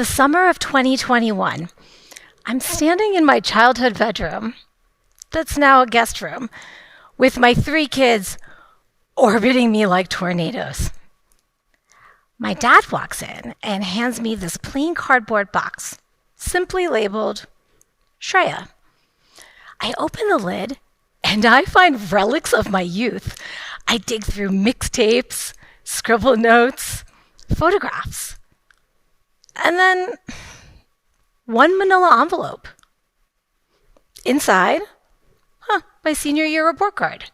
the summer of 2021. I'm standing in my childhood bedroom, that's now a guest room, with my 3 kids orbiting me like tornadoes. My dad walks in and hands me this plain cardboard box, simply labeled Shreya. I open the lid and I find relics of my youth. I dig through mixtapes, scribble notes, photographs, and then one manila envelope. Inside, my senior year report card.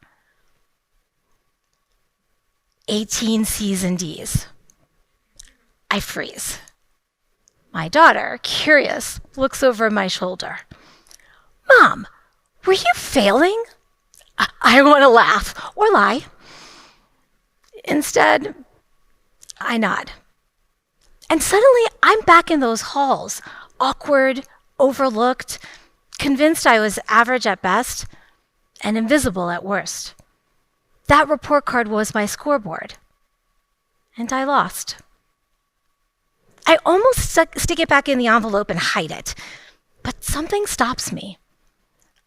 18 C's and D's. I freeze. My daughter, curious, looks over my shoulder. Mom, were you failing? I want to laugh or lie. Instead, I nod. And suddenly, I'm back in those halls, awkward, overlooked, convinced I was average at best, and invisible at worst. That report card was my scoreboard, and I lost. I almost stick it back in the envelope and hide it, but something stops me.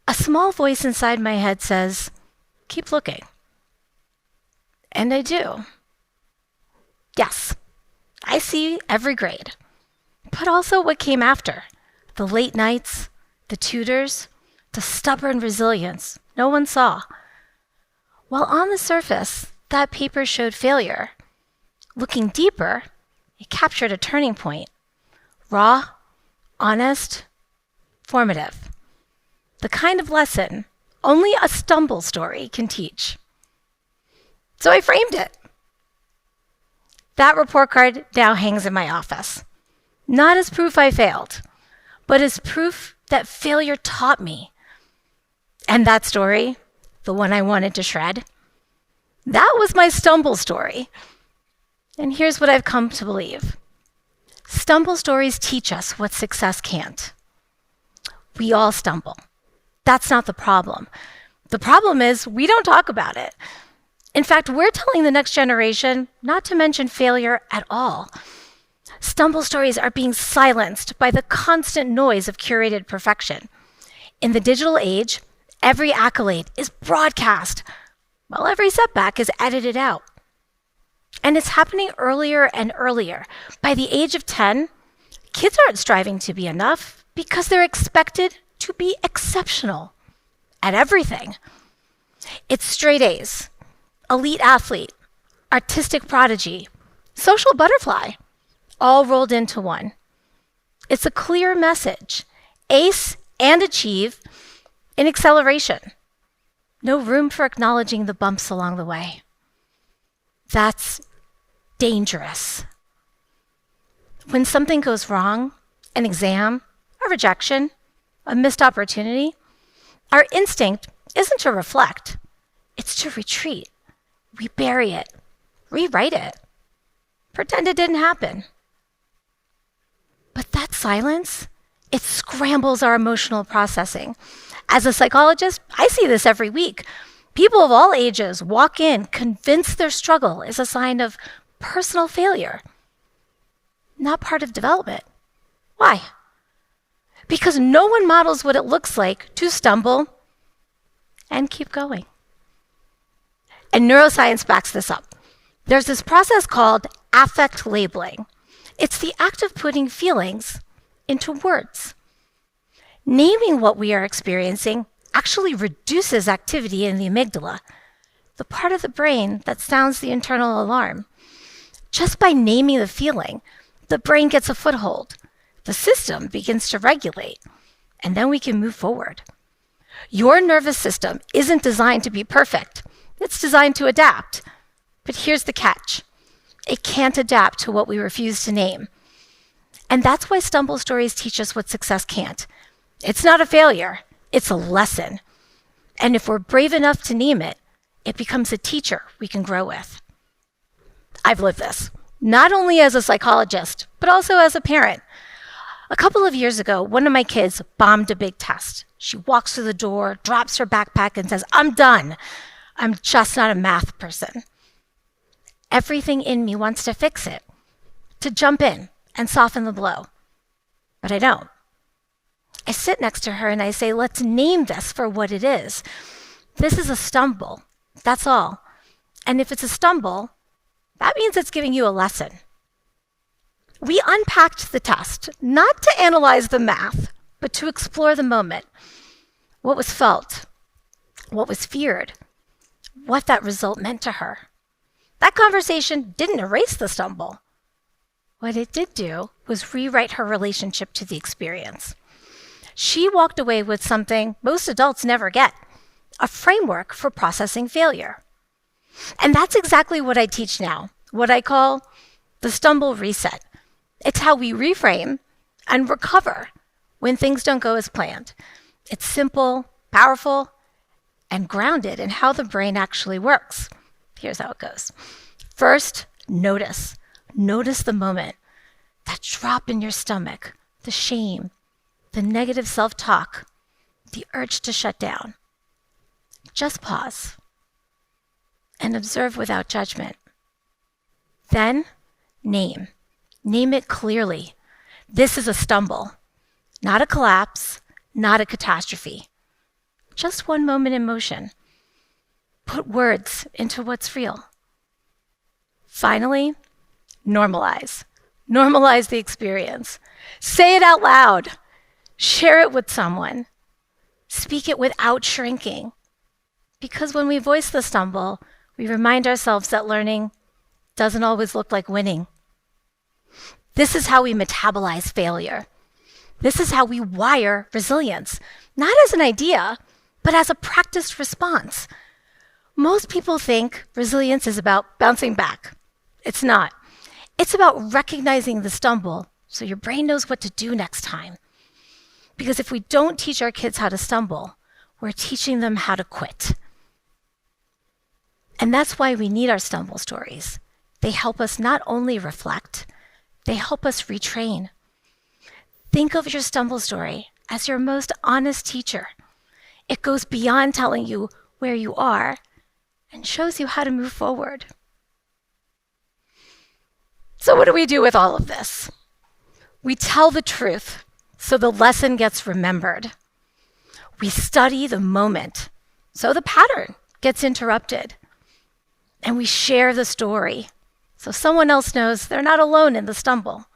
A small voice inside my head says, keep looking. And I do. Yes, I see every grade, but also what came after. The late nights, the tutors, the stubborn resilience no one saw. While on the surface, that paper showed failure. Looking deeper, it captured a turning point. Raw, honest, formative. The kind of lesson only a stumble story can teach. So I framed it. That report card now hangs in my office. Not as proof I failed, but as proof that failure taught me. And that story, the one I wanted to shred, that was my stumble story. And here's what I've come to believe. Stumble stories teach us what success can't. We all stumble. That's not the problem. The problem is we don't talk about it. In fact, we're telling the next generation not to mention failure at all. Stumble stories are being silenced by the constant noise of curated perfection. In the digital age, every accolade is broadcast, while every setback is edited out. And it's happening earlier and earlier. By the age of 10, kids aren't striving to be enough because they're expected to be exceptional at everything. It's straight A's, elite athlete, artistic prodigy, social butterfly, all rolled into one. It's a clear message. Ace and achieve in acceleration. No room for acknowledging the bumps along the way. That's dangerous. When something goes wrong, an exam, a rejection, a missed opportunity, our instinct isn't to reflect, it's to retreat. We bury it, rewrite it, pretend it didn't happen. But that silence, it scrambles our emotional processing. As a psychologist, I see this every week. People of all ages walk in convinced their struggle is a sign of personal failure, not part of development. Why? Because no one models what it looks like to stumble and keep going. And neuroscience backs this up. There's this process called affect labeling. It's the act of putting feelings into words. Naming what we are experiencing actually reduces activity in the amygdala, the part of the brain that sounds the internal alarm. Just by naming the feeling, the brain gets a foothold. The system begins to regulate, and then we can move forward. Your nervous system isn't designed to be perfect. It's designed to adapt. But here's the catch. It can't adapt to what we refuse to name. And that's why stumble stories teach us what success can't. It's not a failure. It's a lesson. And if we're brave enough to name it, it becomes a teacher we can grow with. I've lived this, not only as a psychologist, but also as a parent. A couple of years ago, one of my kids bombed a big test. She walks through the door, drops her backpack, and says, "I'm done. I'm just not a math person." Everything in me wants to fix it, to jump in and soften the blow. but I don't. I sit next to her and I say, let's name this for what it is. This is a stumble. That's all. And if it's a stumble, that means it's giving you a lesson. We unpacked the test, not to analyze the math, but to explore the moment. What was felt, what was feared, what that result meant to her. That conversation didn't erase the stumble. What it did do was rewrite her relationship to the experience. She walked away with something most adults never get, a framework for processing failure. And that's exactly what I teach now, what I call the stumble reset. It's how we reframe and recover when things don't go as planned. It's simple, powerful, and grounded in how the brain actually works. Here's how it goes. First, notice. Notice the moment, that drop in your stomach, the shame, the negative self-talk, the urge to shut down. Just pause and observe without judgment. Then, name. Name it clearly. This is a stumble, not a collapse, not a catastrophe. Just one moment in motion. Put words into what's real. Finally, normalize. Normalize the experience. Say it out loud. Share it with someone. Speak it without shrinking. Because when we voice the stumble, we remind ourselves that learning doesn't always look like winning. This is how we metabolize failure. This is how we wire resilience, not as an idea, but as a practiced response. Most people think resilience is about bouncing back. It's not. It's about recognizing the stumble so your brain knows what to do next time. Because if we don't teach our kids how to stumble, we're teaching them how to quit. And that's why we need our stumble stories. They help us not only reflect, they help us retrain. Think of your stumble story as your most honest teacher. It goes beyond telling you where you are and shows you how to move forward. So what do we do with all of this? We tell the truth so the lesson gets remembered. We study the moment so the pattern gets interrupted. And we share the story so someone else knows they're not alone in the stumble.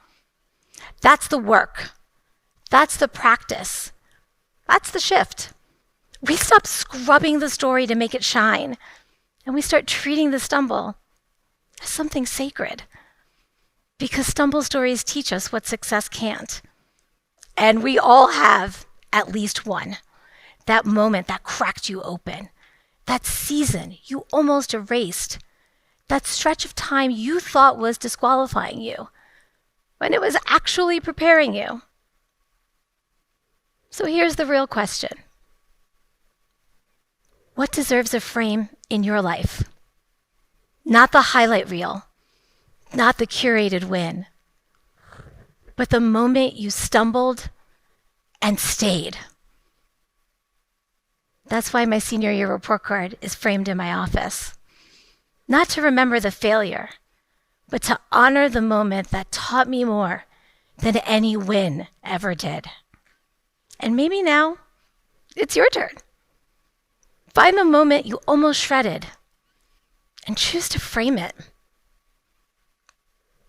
That's the work. That's the practice. That's the shift. We stop scrubbing the story to make it shine, and we start treating the stumble as something sacred. Because stumble stories teach us what success can't. And we all have at least one. That moment that cracked you open. That season you almost erased. That stretch of time you thought was disqualifying you, when it was actually preparing you. So here's the real question. What deserves a frame in your life? Not the highlight reel, not the curated win, but the moment you stumbled and stayed. That's why my senior year report card is framed in my office. Not to remember the failure, but to honor the moment that taught me more than any win ever did. And maybe now, it's your turn. Find the moment you almost shredded and choose to frame it.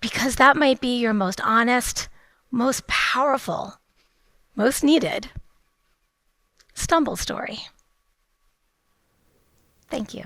Because that might be your most honest, most powerful, most needed stumble story. Thank you.